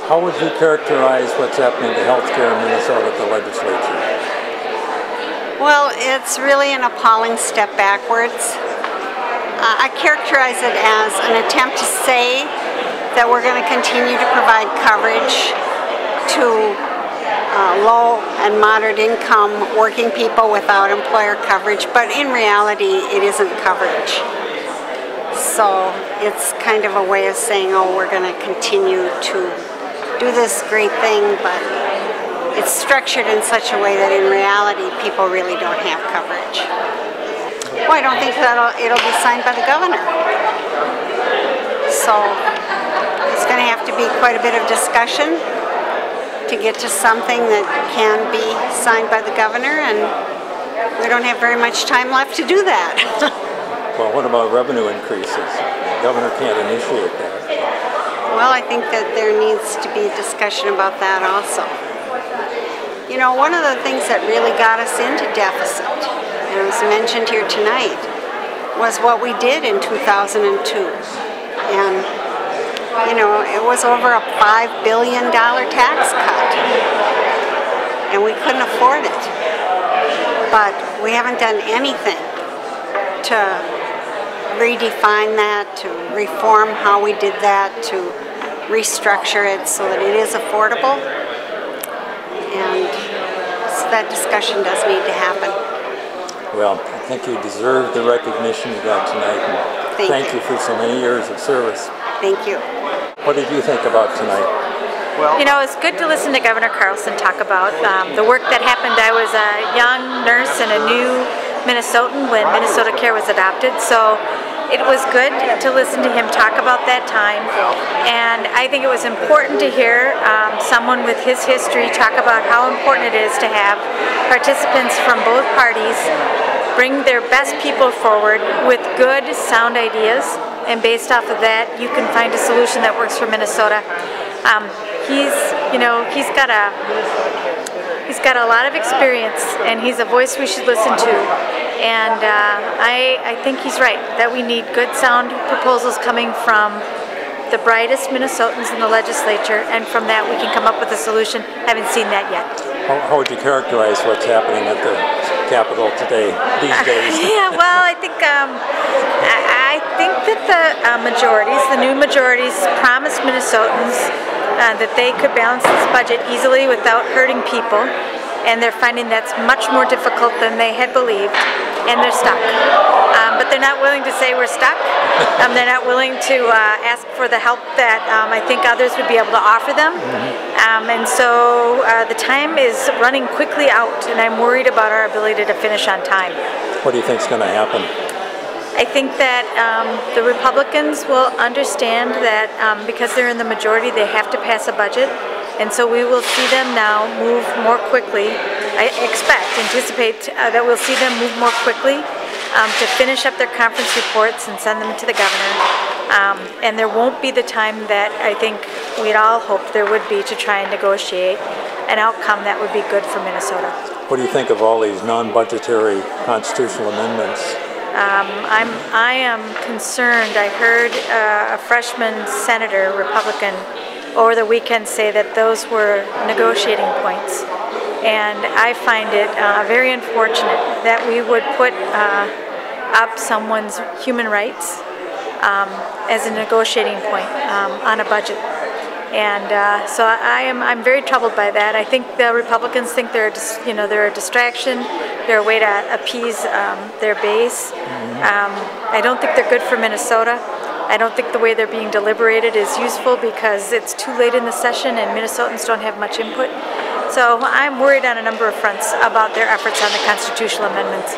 How would you characterize what's happening to healthcare in Minnesota at the legislature? Well, it's really an appalling step backwards. I characterize it as an attempt to say that we're going to continue to provide coverage to low and moderate income working people without employer coverage, but in reality it isn't coverage. So it's kind of a way of saying, oh, we're going to continue to do this great thing, but it's structured in such a way that in reality people really don't have coverage. Well, I don't think that it'll be signed by the governor. So it's going to have to be quite a bit of discussion to get to something that can be signed by the governor, and we don't have very much time left to do that. Well, what about revenue increases? The governor can't initiate that. Well, I think that there needs to be discussion about that also. You know, one of the things that really got us into deficit, and it was mentioned here tonight, was what we did in 2002. And, you know, it was over a $5 billion tax cut, and we couldn't afford it. But we haven't done anything to redefine that, to reform how we did that, to restructure it so that it is affordable. And so that discussion does need to happen. Well, I think you deserve the recognition you got tonight, and thank you for so many years of service. Thank you. What did you think about tonight? Well, you know, it's good to listen to Governor Carlson talk about the work that happened. I was a young nurse and a new Minnesotan when Minnesota Care was adopted, so it was good to listen to him talk about that time, and I think it was important to hear someone with his history talk about how important it is to have participants from both parties bring their best people forward with good, sound ideas, and based off of that, you can find a solution that works for Minnesota. He's got a lot of experience, and he's a voice we should listen to. And I think he's right, that we need good, sound proposals coming from the brightest Minnesotans in the legislature, and from that we can come up with a solution. Haven't seen that yet. How would you characterize what's happening at the Capitol today, these days? Yeah, well, I think that the new majorities promised Minnesotans that they could balance this budget easily without hurting people, and they're finding that's much more difficult than they had believed, and they're stuck. But they're not willing to say we're stuck. They're not willing to ask for the help that I think others would be able to offer them. And so the time is running quickly out, and I'm worried about our ability to finish on time. What do you think is going to happen? I think that the Republicans will understand that because they're in the majority, they have to pass a budget. And so we will see them now move more quickly. I anticipate that we'll see them move more quickly to finish up their conference reports and send them to the governor. And there won't be the time that I think we'd all hoped there would be to try and negotiate an outcome that would be good for Minnesota. What do you think of all these non-budgetary constitutional amendments? I am concerned. I heard a freshman senator, Republican, over the weekend say that those were negotiating points. And I find it very unfortunate that we would put up someone's human rights as a negotiating point on a budget. And so I'm very troubled by that. I think the Republicans think they're a distraction. They're a way to appease their base. I don't think they're good for Minnesota. I don't think the way they're being deliberated is useful because it's too late in the session and Minnesotans don't have much input. So I'm worried on a number of fronts about their efforts on the constitutional amendments.